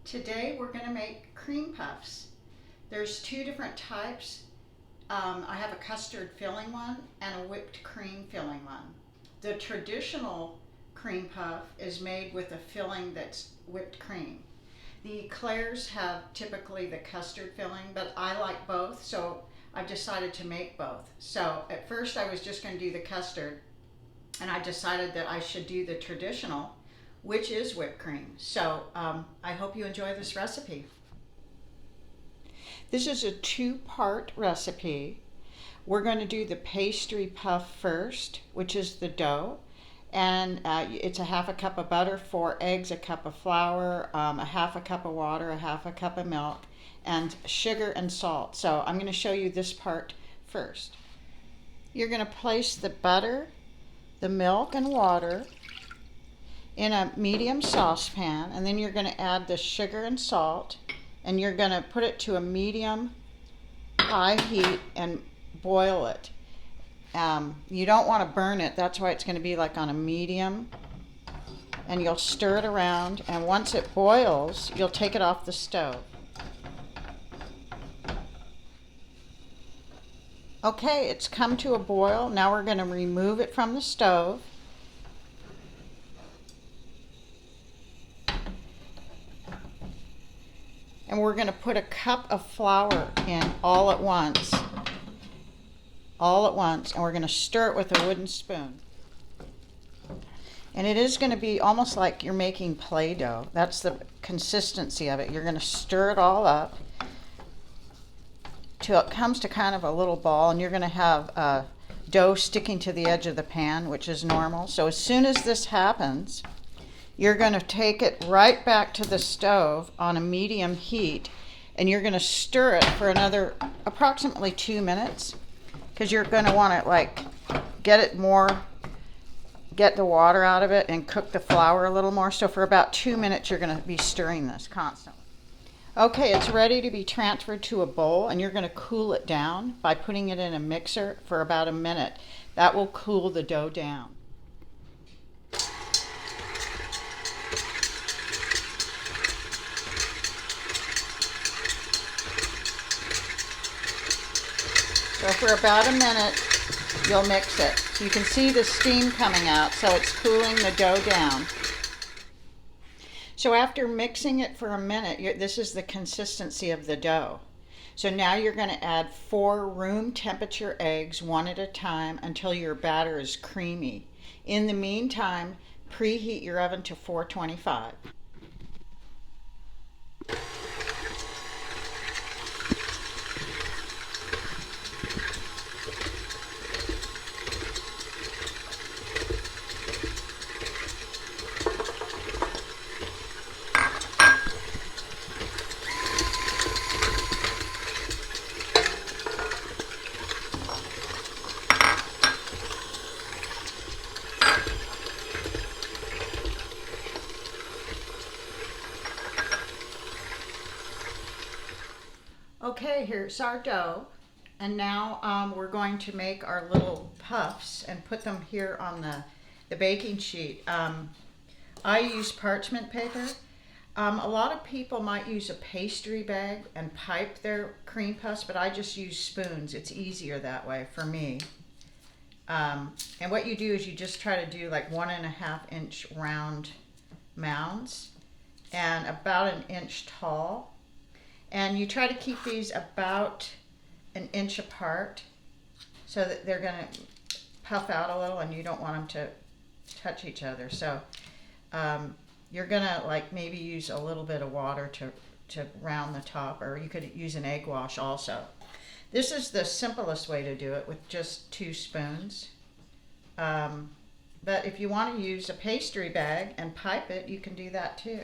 Today we're going to make cream puffs. There's two different types. I have a custard filling one and a whipped cream filling one. The traditional cream puff is made with a filling that's whipped cream. The eclairs have typically the custard filling, but I like both, so I've decided to make both. So at first I was just going to do the custard, and I decided that I should do the traditional, which is whipped cream. So I hope you enjoy this recipe. This is a two-part recipe. We're going to do the pastry puff first, which is the dough. And it's a half a cup of butter, 4 eggs, a cup of flour, a half a cup of water, a half a cup of milk, and sugar and salt. So I'm going to show you this part first. You're going to place the butter, the milk, and water in a medium saucepan, and then you're going to add the sugar and salt, and you're going to put it to a medium high heat and boil it. You don't want to burn it, that's why it's going to be like on a medium, and you'll stir it around, and once it boils you'll take it off the stove. Okay, it's come to a boil. Now we're going to remove it from the stove. And we're going to put a cup of flour in all at once, and we're going to stir it with a wooden spoon. And it is going to be almost like you're making Play-Doh. That's the consistency of it. You're going to stir it all up till it comes to kind of a little ball, and you're going to have dough sticking to the edge of the pan, which is normal. So as soon as this happens, you're going to take it right back to the stove on a medium heat, and you're going to stir it for another approximately 2 minutes, because you're going to want to like get the water out of it and cook the flour a little more. So for about 2 minutes you're going to be stirring this constantly. Okay, it's ready to be transferred to a bowl, and you're going to cool it down by putting it in a mixer for about a minute. That will cool the dough down. So for about a minute, you'll mix it. You can see the steam coming out, so it's cooling the dough down. So after mixing it for a minute, this is the consistency of the dough. So now you're going to add 4 room temperature eggs, one at a time, until your batter is creamy. In the meantime, preheat your oven to 425. Okay, here's our dough, and now we're going to make our little puffs and put them here on the baking sheet. I use parchment paper. A lot of people might use a pastry bag and pipe their cream puffs, but I just use spoons. It's easier that way for me. And what you do is you just try to do like 1.5 inch round mounds and about 1 inch tall. And you try to keep these about 1 inch apart so that they're going to puff out a little, and you don't want them to touch each other. So you're going to like maybe use a little bit of water to round the top, or you could use an egg wash also. This is the simplest way to do it, with just 2 spoons. But if you want to use a pastry bag and pipe it, you can do that too.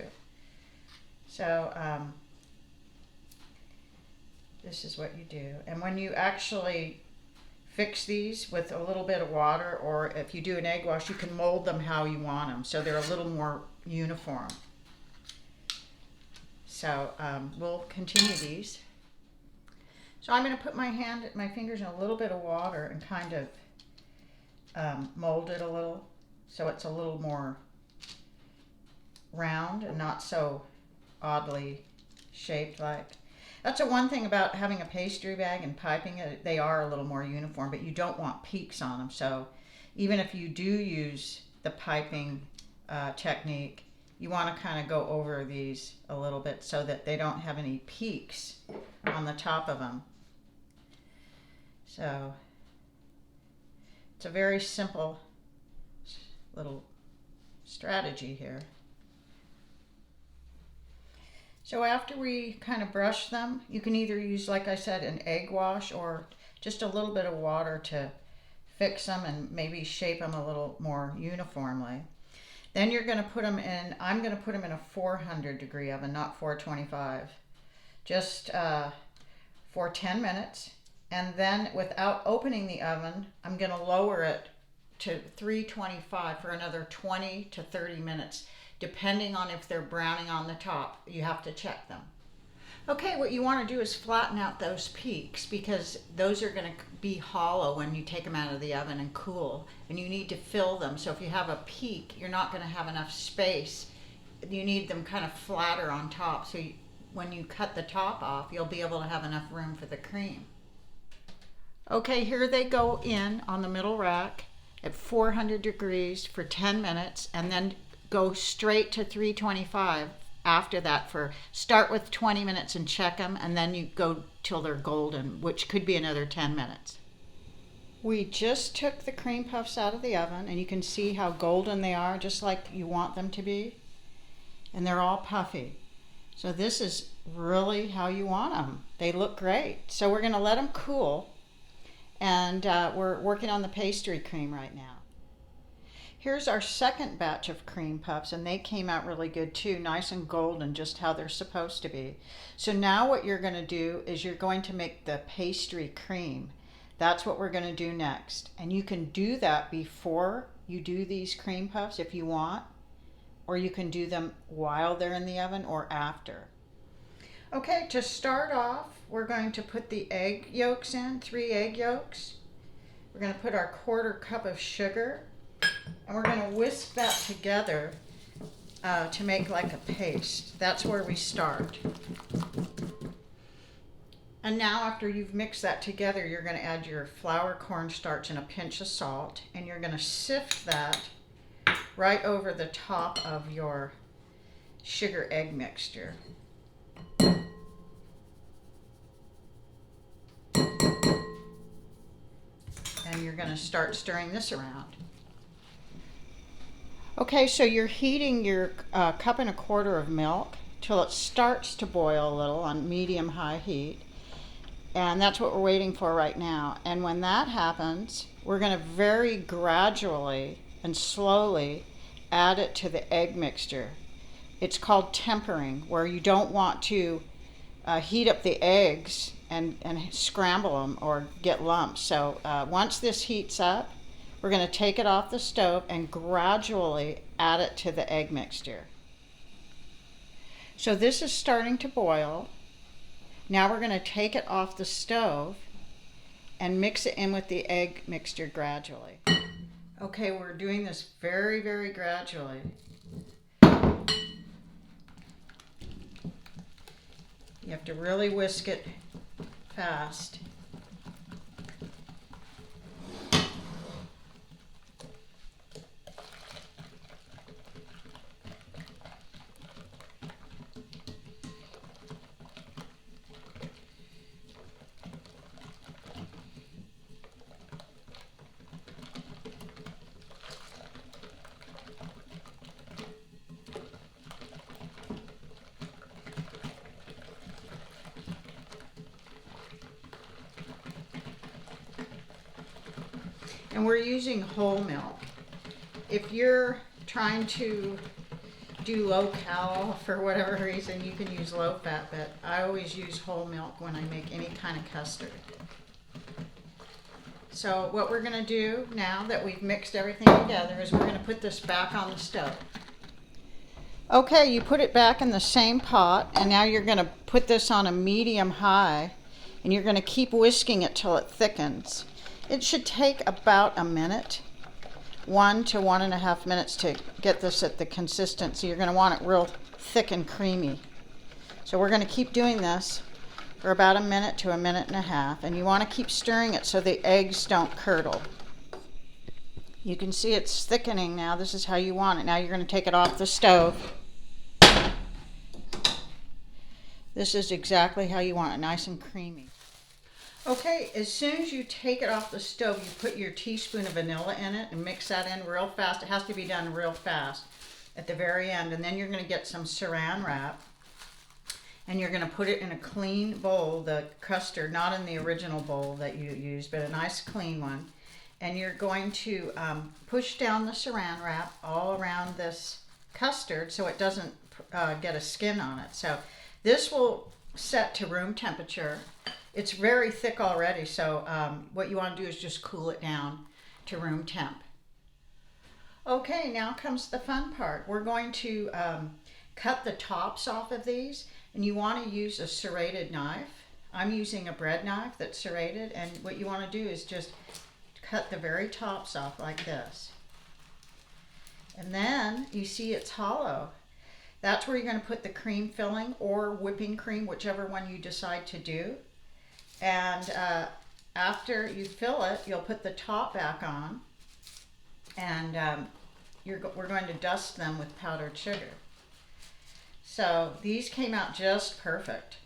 So this is what you do. And when you actually fix these with a little bit of water, or if you do an egg wash, you can mold them how you want them, so they're a little more uniform. So we'll continue these. So I'm going to put my fingers in a little bit of water and kind of mold it a little, so it's a little more round and not so oddly shaped like. That's the one thing about having a pastry bag and piping it. They are a little more uniform, but you don't want peaks on them. So even if you do use the piping technique, you want to kind of go over these a little bit so that they don't have any peaks on the top of them. So it's a very simple little strategy here. So after we kind of brush them, you can either use, like I said, an egg wash or just a little bit of water to fix them and maybe shape them a little more uniformly. Then you're going to put them in, I'm going to put them in a 400 degree oven, not 425, just for 10 minutes. And then without opening the oven, I'm going to lower it to 325 for another 20 to 30 minutes. Depending on if they're browning on the top, you have to check them. Okay, what you want to do is flatten out those peaks because those are going to be hollow when you take them out of the oven and cool, and you need to fill them. So if you have a peak, you're not going to have enough space. You need them kind of flatter on top, so when you cut the top off, you'll be able to have enough room for the cream. Okay, here they go in on the middle rack at 400 degrees for 10 minutes, and then go straight to 325 after that. For start with 20 minutes and check them, and then you go till they're golden, which could be another 10 minutes. We just took the cream puffs out of the oven, and you can see how golden they are, just like you want them to be, and they're all puffy. So this is really how you want them. They look great. So we're going to let them cool, and we're working on the pastry cream right now. Here's our second batch of cream puffs, and they came out really good too, nice and golden, just how they're supposed to be. So now what you're going to do is you're going to make the pastry cream. That's what we're going to do next. And you can do that before you do these cream puffs if you want, or you can do them while they're in the oven or after. Okay, to start off, we're going to put the egg yolks in, 3 egg yolks. We're going to put our 1/4 cup of sugar. And we're going to whisk that together to make like a paste. That's where we start. And now after you've mixed that together, you're going to add your flour, cornstarch, and a pinch of salt. And you're going to sift that right over the top of your sugar egg mixture. And you're going to start stirring this around. Okay, so you're heating your 1.25 cups of milk till it starts to boil a little on medium-high heat. And that's what we're waiting for right now. And when that happens, we're going to very gradually and slowly add it to the egg mixture. It's called tempering, where you don't want to heat up the eggs and scramble them or get lumps. So once this heats up, we're going to take it off the stove and gradually add it to the egg mixture. So this is starting to boil. Now we're going to take it off the stove and mix it in with the egg mixture gradually. Okay, we're doing this very, very gradually. You have to really whisk it fast. And we're using whole milk. If you're trying to do low cal for whatever reason, you can use low fat, but I always use whole milk when I make any kind of custard. So what we're going to do now that we've mixed everything together is we're going to put this back on the stove. Okay, you put it back in the same pot, and now you're going to put this on a medium high, and you're going to keep whisking it till it thickens. It should take about a minute, 1 to 1.5 minutes to get this at the consistency. You're going to want it real thick and creamy. So we're going to keep doing this for about a minute to a minute and a half, and you want to keep stirring it so the eggs don't curdle. You can see it's thickening now. This is how you want it. Now you're going to take it off the stove. This is exactly how you want it, nice and creamy. Okay, as soon as you take it off the stove, you put your teaspoon of vanilla in it and mix that in real fast. It has to be done real fast at the very end. And then you're going to get some saran wrap, and you're going to put it in a clean bowl, the custard, not in the original bowl that you used, but a nice clean one. And you're going to push down the saran wrap all around this custard so it doesn't get a skin on it. So this will set to room temperature. It's very thick already, so what you want to do is just cool it down to room temp. Okay, now comes the fun part. We're going to cut the tops off of these, and you want to use a serrated knife. I'm using a bread knife that's serrated, and what you want to do is just cut the very tops off like this. And then you see it's hollow. That's where you're going to put the cream filling or whipping cream, whichever one you decide to do. And after you fill it, you'll put the top back on, and we're going to dust them with powdered sugar. So these came out just perfect.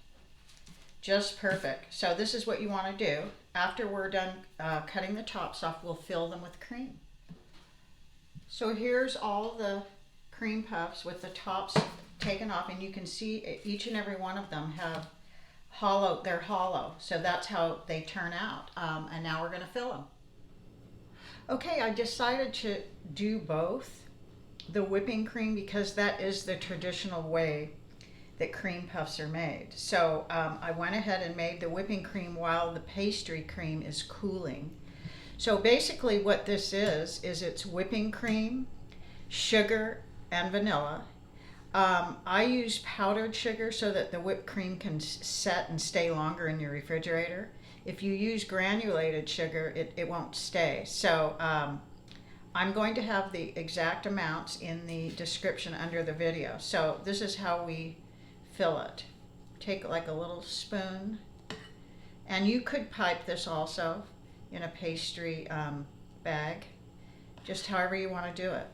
Just perfect. So this is what you want to do. After we're done cutting the tops off, we'll fill them with cream. So here's all the cream puffs with the tops taken off, and you can see each and every one of them have they're hollow. So that's how they turn out. And now we're going to fill them. Okay, I decided to do both the whipping cream because that is the traditional way that cream puffs are made. So I went ahead and made the whipping cream while the pastry cream is cooling. So basically what this is it's whipping cream, sugar, and vanilla. I use powdered sugar so that the whipped cream can set and stay longer in your refrigerator. If you use granulated sugar, it won't stay. So I'm going to have the exact amounts in the description under the video. So this is how we fill it. Take like a little spoon, and you could pipe this also in a pastry bag, just however you want to do it.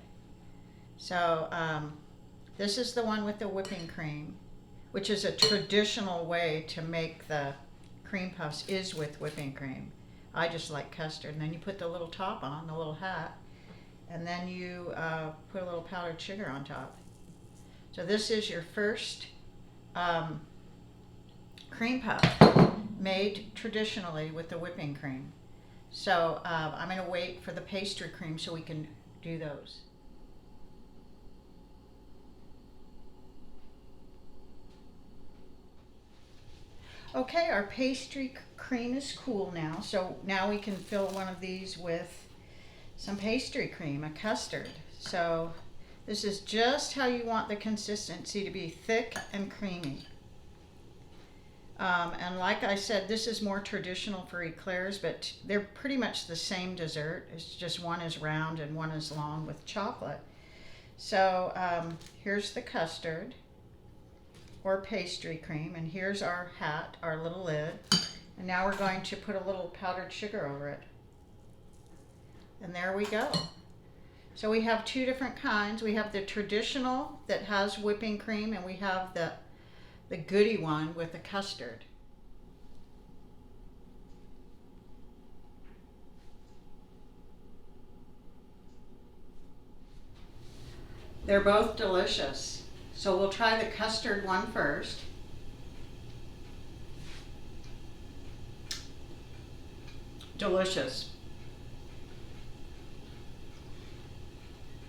So this is the one with the whipping cream, which is a traditional way to make the cream puffs, is with whipping cream. I just like custard. And then you put the little top on, the little hat, and then you put a little powdered sugar on top. So this is your first cream puff made traditionally with the whipping cream. So I'm going to wait for the pastry cream so we can do those. Okay, our pastry cream is cool now, so now we can fill one of these with some pastry cream, a custard. So this is just how you want the consistency to be, thick and creamy. And like I said, this is more traditional for eclairs, but they're pretty much the same dessert. It's just one is round and one is long with chocolate. So here's the custard or pastry cream, and here's our hat, our little lid. And now we're going to put a little powdered sugar over it. And there we go. So we have two different kinds. We have the traditional that has whipping cream, and we have the goody one with the custard. They're both delicious. So we'll try the custard one first. Delicious.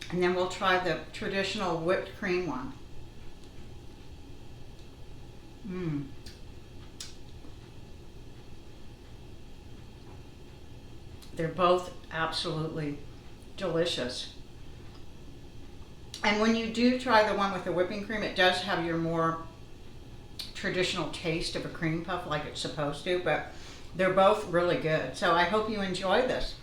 And then we'll try the traditional whipped cream one. They're both absolutely delicious. And when you do try the one with the whipping cream, it does have your more traditional taste of a cream puff like it's supposed to, but they're both really good. So I hope you enjoy this.